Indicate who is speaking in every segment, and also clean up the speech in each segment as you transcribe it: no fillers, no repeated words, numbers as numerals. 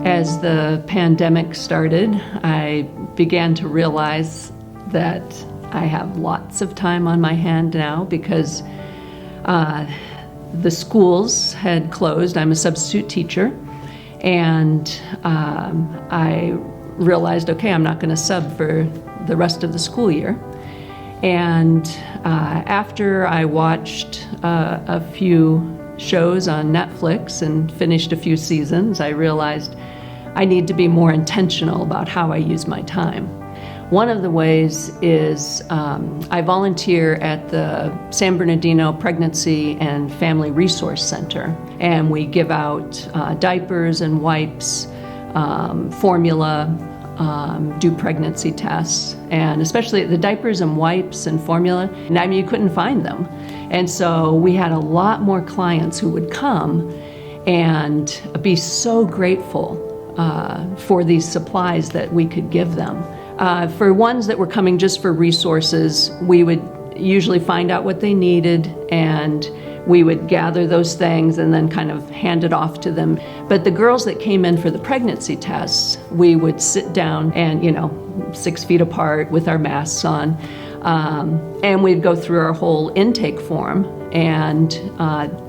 Speaker 1: As the pandemic started, I began to realize that I have lots of time on my hand now because the schools had closed. I'm a substitute teacher, and I realized, okay, I'm not going to sub for the rest of the school year. And after I watched a few shows on Netflix and finished a few seasons, I realized I need to be more intentional about how I use my time. One of the ways is I volunteer at the San Bernardino Pregnancy and Family Resource Center, and we give out diapers and wipes, formula, do pregnancy tests, and especially the diapers and wipes and formula, and I mean, you couldn't find them. And so we had a lot more clients who would come and be so grateful for these supplies that we could give them. For ones that were coming just for resources, we would usually find out what they needed, and we would gather those things and then kind of hand it off to them. But the girls that came in for the pregnancy tests, we would sit down and, 6 feet apart with our masks on, and we'd go through our whole intake form. And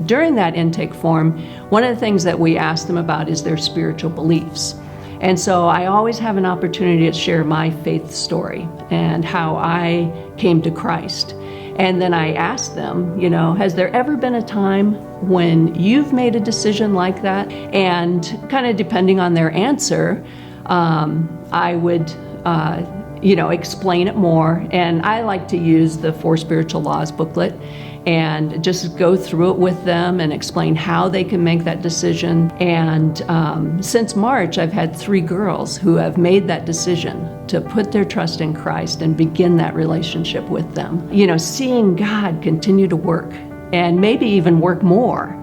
Speaker 1: during that intake form, one of the things that we asked them about is their spiritual beliefs. And so I always have an opportunity to share my faith story and how I came to Christ. And then I asked them, has there ever been a time when you've made a decision like that? And kind of depending on their answer, I would, explain it more. And I like to use the 4 Spiritual Laws booklet and just go through it with them and explain how they can make that decision. And since March, I've had 3 girls who have made that decision to put their trust in Christ and begin that relationship with them. Seeing God continue to work, and maybe even work more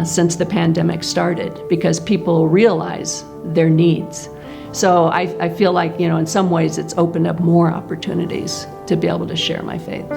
Speaker 1: since the pandemic started, because people realize their needs. So I feel like, in some ways it's opened up more opportunities to be able to share my faith.